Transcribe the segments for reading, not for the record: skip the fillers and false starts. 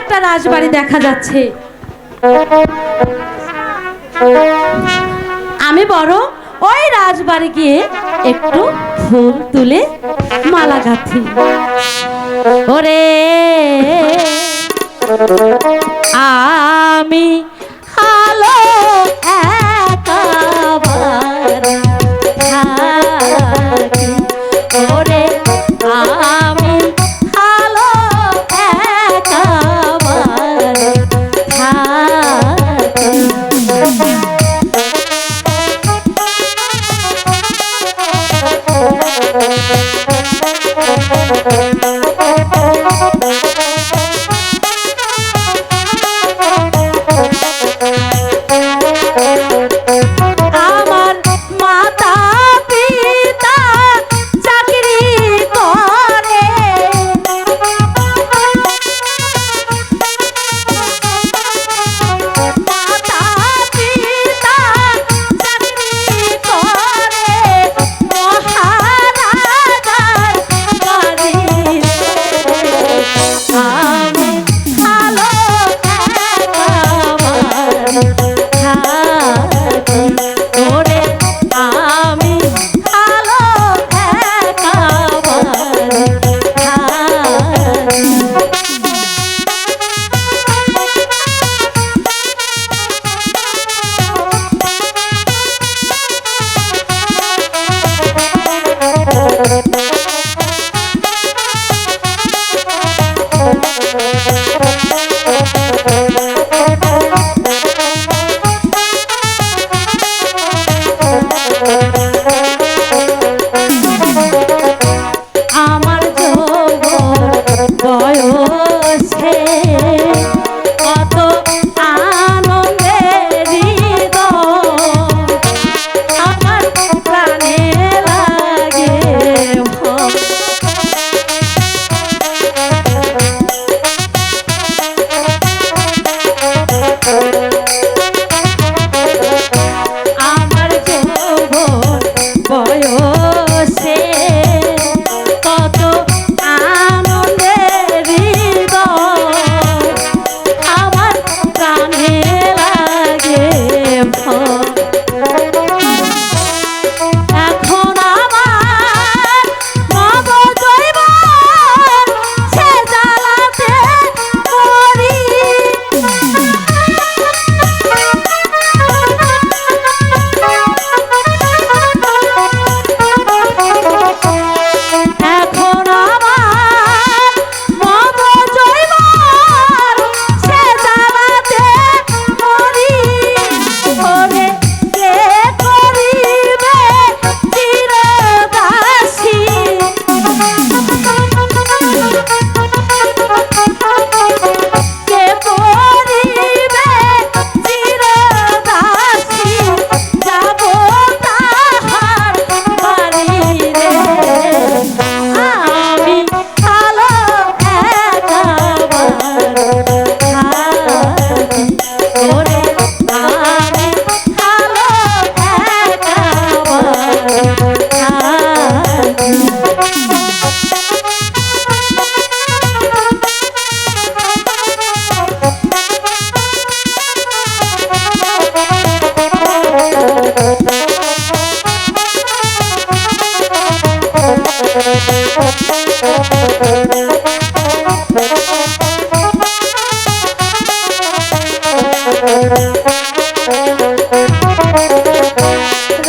একটা রাজবাড়ি দেখা যাচ্ছে। আমি বরং ওই রাজবাড়ি গিয়ে একটু ফুল তুলে মালা গাঁথি। ওরে আমি হালো একাবারে থাকি, ওরে আমি হালো একাবারে থাকি। আমার মাতা পিতা চাকরি করে, মাতা পিতা চাকরি করে মহারাজার বাড়িতে। আমি ভালো থাকি, ওরে আমি ভালো একাবারে থাকি। আমার যৌবন বয়সে কত আনন্দের হৃদয়, আমার প্রাণে লাগে ভয়। আমার যৌবন বয়সে কত আনন্দের হৃদয়, আমার প্রাণে লাগে ভয়। এখন আমার নবজৈবন সে জ্বালাতে মরি, এখন আমার নবজৈবন সে জ্বালাতে মরি। ওরে কে করিবে চিরদাসী, কে করিবে চিরদাসী, যাব তাহার বাড়িরে। আমি ভালো একাবারে থাকি, ওরে আমি ভালো একাবারে থাকি।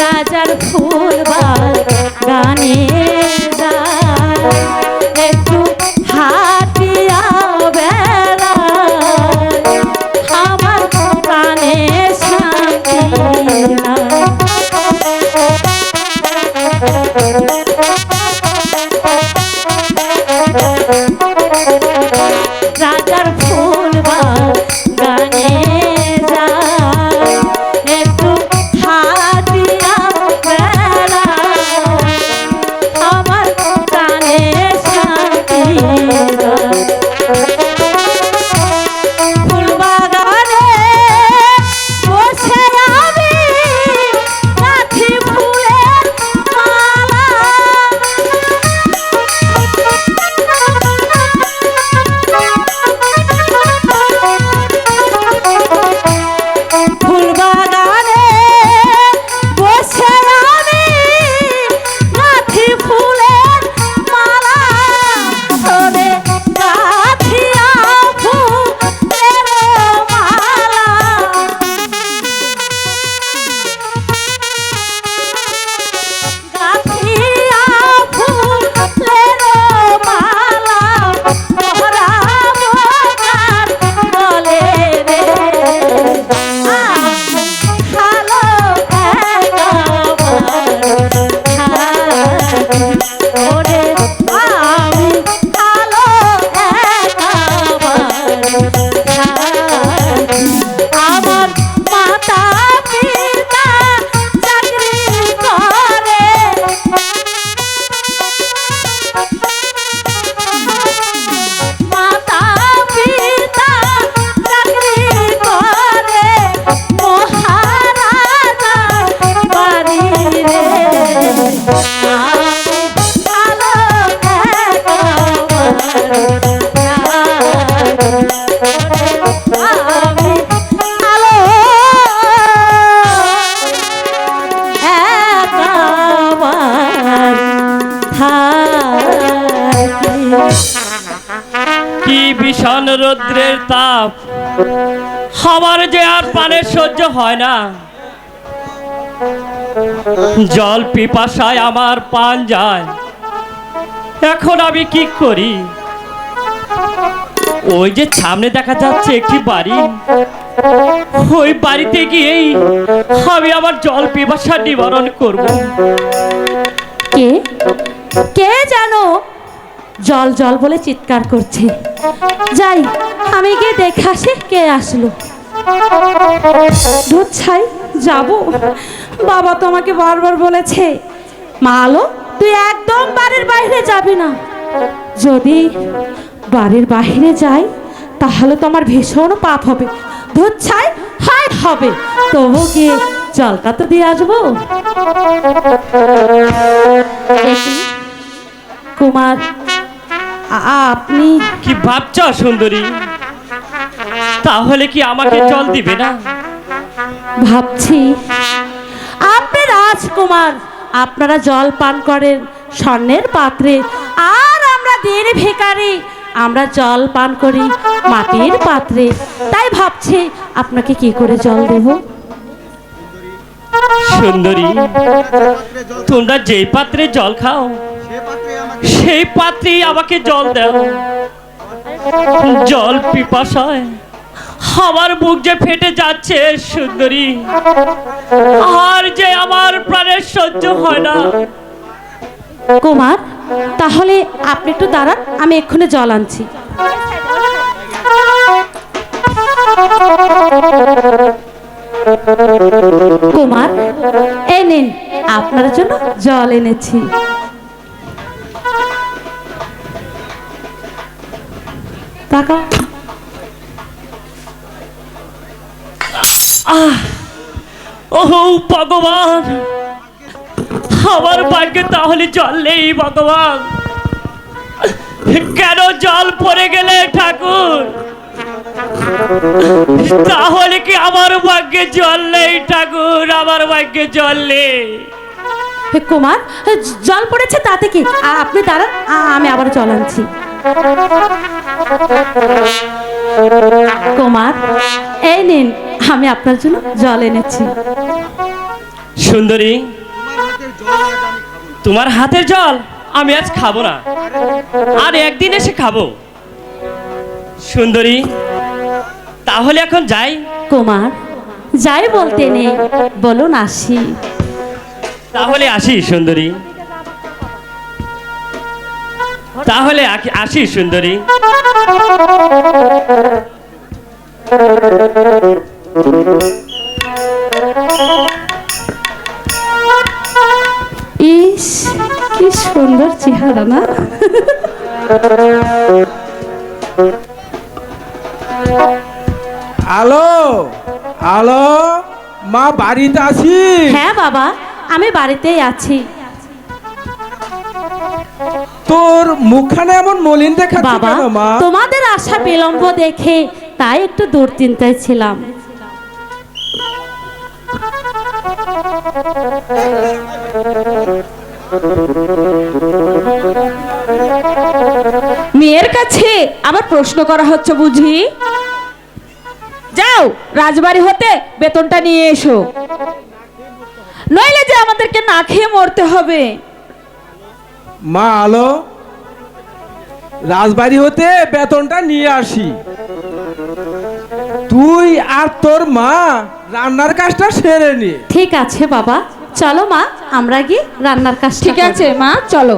রাজার ফুল বাগানে যায়, একটু হাটিয়া বেড়ায়, আমার প্রাণে শান্তি নাই। রাজার ফুল বাগানে যায়, একটু হাটিয়া বেড়ায়, আমার প্রাণে শান্তি নাই। ফুল বাগানে বসে আমি গাঁথি ফুলের মালা, রৌদ্রের তাপ আমার যে আর পানের সহ্য হয় না। জল পিপাসায় আমার পান যায়। এখন আমি কি করি? ওই যে সামনে দেখা যাচ্ছে একটি বাড়ি, ওই বাড়িতে গিয়েই আমি আমার জল পিপাসা নিবারণ করব। কে কে জানো জল জল বলে চিৎকার করছে। যাই, আমি গিয়ে দেখে আসি কে আসলো। দুধ ছাই যাব। বাবা তো আমাকে বারবার বলেছে, মা আলো তুই একদম বাড়ির বাইরে যাবি না। যদি বাড়ির বাইরে যাই তাহলে তো আমার ভীষণ পাপ হবে। দুধ ছাই হায় হবে, তবু গিয়ে জলটা তো দিয়ে আসবো। কুমার, আপনি কি ভাবছ সুন্দরী? তাহলে কি আমাকে জল দিবে না? ভাবছি আপনি রাজকুমার, আপনারা জল পান করেন স্বর্ণের পাত্রে, আর আমরা দিন ভিখারি, আমরা জল পান করি মাটির পাত্রে। তাই ভাবছি আপনাকে কি করে জল দেব। সুন্দরী, তোমরা যেই পাত্রে জল খাও সেই পাত্রেই আমাকে জল দাও। জল পিপাসায় আমার বুক যে ফেটে যাচ্ছে সুন্দরী, আর যে আমার প্রাণের সহ্য হয় না। কুমার, তাহলে আপনি একটু দাঁড়ান, আমি এক্ষুনি জল আনছি। কুমার, এই নিন, আপনার জন্য জল এনেছি। তাকাও। ওহো ভগবান, আমার ভাগ্যে তাহলে জল নেই। ভগবান, কেন জল পড়ে গেলে ঠাকুর? তাহলে কি আমার ভাগ্যে জল নেই ঠাকুর? আমার ভাগ্যে জল নেই। কুমার, জল পড়েছে তাতে কি, আপনি দাঁড়ান, আমি আবার জল আনছি। কুমার, এই নিন, আমি আপনার জন্য জল এনেছি। সুন্দরী, তোমার হাতের জল আমি আজ খাবো না, আর একদিন এসে খাবো। সুন্দরী, তাহলে এখন যাই। কুমার, যাই বলতে নেই, বলুন আসি। তাহলে আসি সুন্দরী, তাহলে আসি সুন্দরী। ইস, কি সুন্দর চেহারা না? আলো আলো, মা বাড়িতে আছি? হ্যাঁ বাবা, আমি বাড়িতেই আছি। তোর মুখখানে এমন মলিন দেখাচ্ছে বাবা, কেন মা? তোমাদের আসা বিলম্ব দেখে তাই একটু দুশ্চিন্তায় ছিলাম। মেয়ের কাছে আবার প্রশ্ন করা হচ্ছে বুঝি? যাও, রাজবাড়ি হতে বেতনটা নিয়ে এসো, নইলে যে আমাদেরকে না খেয়ে মরতে হবে। মা আলো, রাজবাড়ি হতে বেতনটা নিয়ে আসি, তুই আর তোর মা রান্নার কাজটা সেরে নি। ঠিক আছে বাবা, চলো মা, আমরা গিয়ে রান্নার কাজ। ঠিক আছে মা, চলো।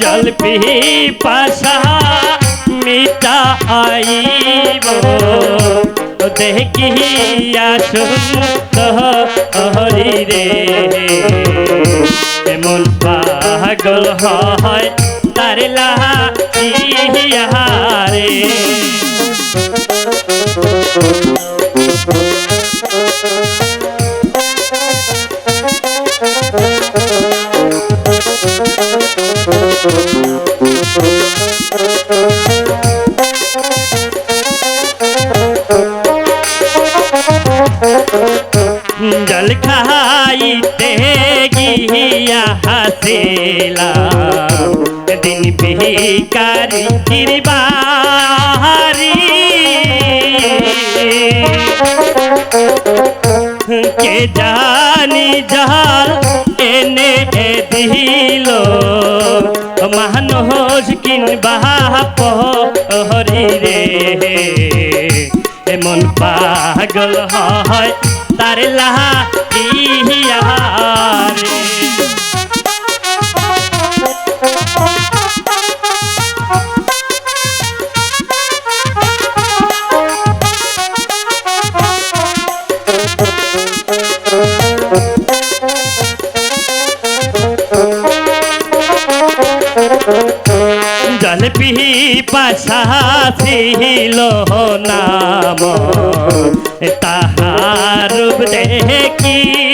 জল পিপাসা মিটাইব দেখিয়া সুন্দরী রে, এমন পাগল হয় তার লাগিয়া রে। বাড়ি কে জানি জাল এনে দিল মানুষ কিনবা পহরি রে এমন পাগল হয় তার লাগিয়া রে জল পিপাসা ছিল নাম তাহার রূপ দেখিয়া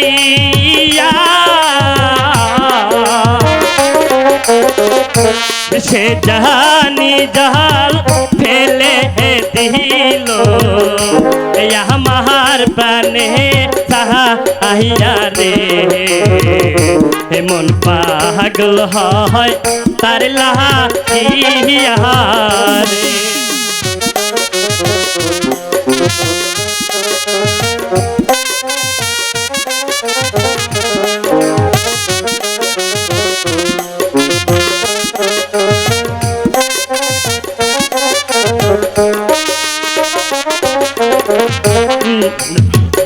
সে জানি জাল ফেলে দিল আমার প্রাণে সাহাইয়া রে এমন পাগল হয় তার লাগিয়া রে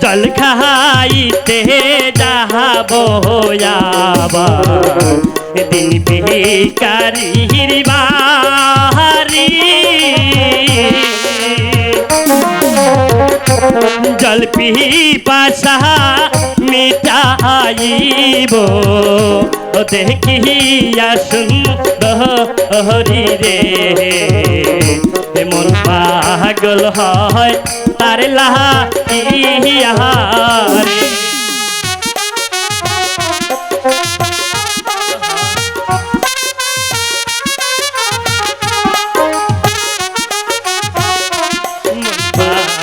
জল খাইতে যাহাব দিন বেকারির বাড়ি জল পিপাসা মিটাইব দেখিয়া সুন্দরী রে এমন পাগল হয় তার লাগিয়া রে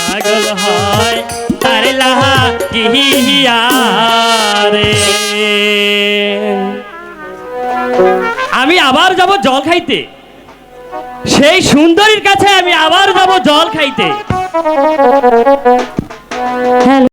পাগল হয় তার লাগিয়া রে আমি আবার যাব জল খাইতে সেই সুন্দরীর কাছে আমি আবার যাব জল খাইতে। হ্যালো।